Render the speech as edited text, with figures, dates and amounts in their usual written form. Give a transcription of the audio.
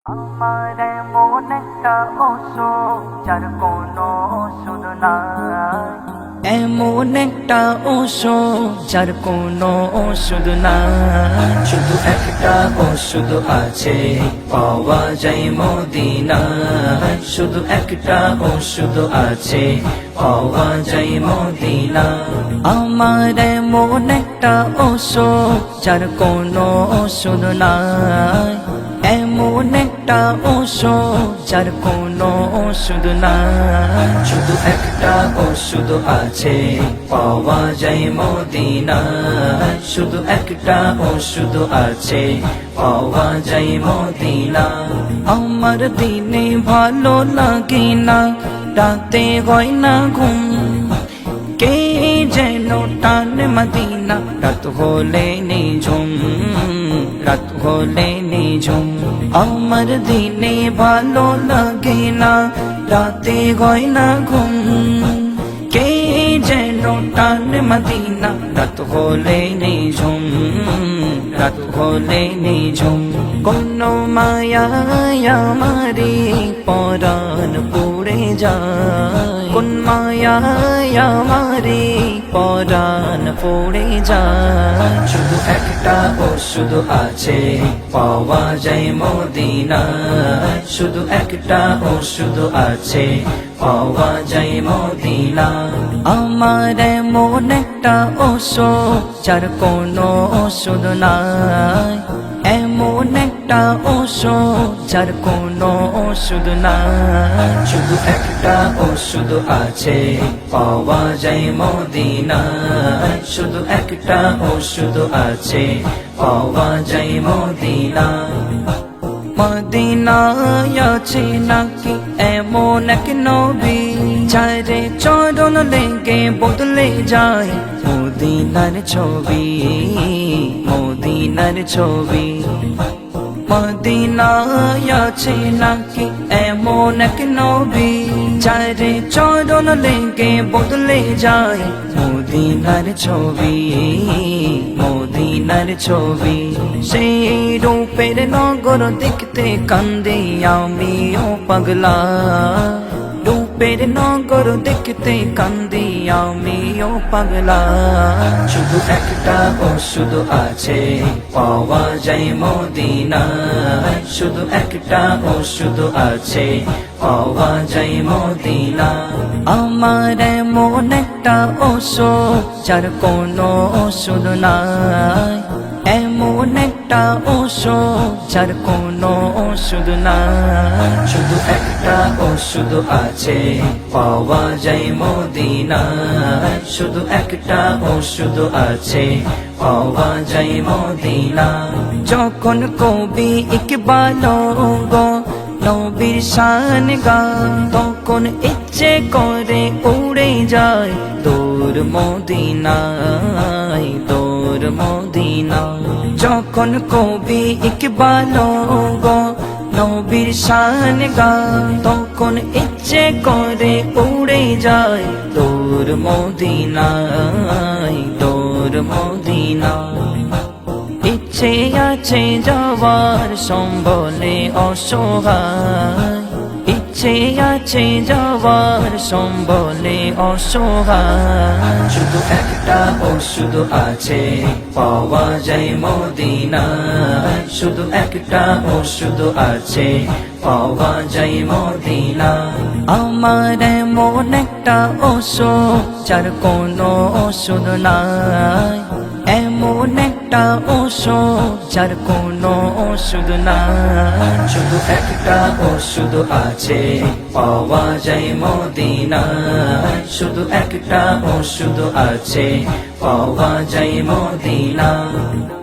আমার এমন একটা ওষুধ যার কোনো ওষুধ নাই, এমন একটা ওষুধ যার কোনো ওষুধ নাই। শুধু একটা ওষুধ আছে পাওয়া যায় মদিনায়, শুধু একটা ওষুধ আছে পাওয়া যায় মদিনায়। আমার এমন একটা ওষুধ যার কোনো ওষুধ নাই, এমন একটা ওষুধ যার কোনো ওষুধ নাই। শুধু একটা ওষুধ আছে পাওয়া যায় মদিনায়, শুধু একটা ওষুধ আছে পাওয়া যায় মদিনায়। আমার দিনে ভালো লাগে না, রাতে হয় না ঘুম, কে যেন টানে মদিনা, রাত হলে নিঝুম, রাত হলে নিঝুম। আমার দিনে ভালো লাগে না, রাতে হয় না ঘুম, কে যেন টানে মদিনা, রাত হলে নিঝুম, রাত হলে নিঝুম। কোন মায়ায় আমারে পরাণ পড়ে যায়, কোন মায়ায় আমারে পরাণ পড়ে যায়। শুধু একটা ওষুধ আছে পাওয়া যায় মদিনায়, শুধু একটা ওষুধ আছে পাওয়া যায় মদিনায়। আমার এমন একটা ওষুধ যার কোনো ওষুধ নাই, এমন একটা ওষুধ যার কোনো ওষুধ নাই। শুধু একটা ওষুধ আছে পাওয়া যায় মদিনায়, শুধু একটা ওষুধ আছে পাওয়া যায় মদিনায়। মদিনায় আছে নাকি এমন এক নবী, যারে চরণ লেগে বদলে যায় মদিনার ছবি, মদিনার ছবি। মদিনায় আছে নাকি এমন এক নবী, যারে চরণ লেগে বদলে যায় মদিনার ছবি, মদিনার ছবি। সেই রূপের নগর দেখতে কান্দে আমিও পাগলা, রূপের নগর দেখতে কান্দি আমিও পাগলা। শুধু একটা ওষুধ আছে পাওয়া যায় মদিনায়, শুধু একটা ওষুধ আছে পাওয়া যায় মদিনায়। আমার এমন একটা ওষুধ যার কোনো ওষুধ নাই, এমন একটা ওষুধ যার কোনো ওষুধ নাই। শুধু একটা ওষুধ আছে পাওয়া যায় মদিনায়, শুধু একটা ওষুধ আছে পাওয়া যায় মদিনায়। যখন কবি ইকবাল গো নবীর শান গায়, তখন ইচ্ছে করে উড়ে যায় দূর মদিনায়, দূর মদিনায়। যখন কবি ইকবাল গো নবীর শান গায়, তখন ইচ্ছে করে উড়ে যায় দূর মদিনায়, দূর মদিনায়। ইচ্ছে আছে যাওয়ার সম্বলে অসহায়, ইচ্ছে আছে যাওয়ার সম্বলে অসহায়। শুধু একটা ওষুধ আছে পাওয়া যায় মদিনায়, শুধু একটা ওষুধ আছে পাওয়া যায় মদিনায়। আমার এমন একটা ওষুধ যার কোনো ওষুধ নাই, এমন একটা ওষুধ যার কোনো ওষুধ নাই। শুধু একটা ওষুধ আছে পাওয়া যায় মদিনায়, শুধু একটা ওষুধ আছে পাওয়া যায় মদিনায়।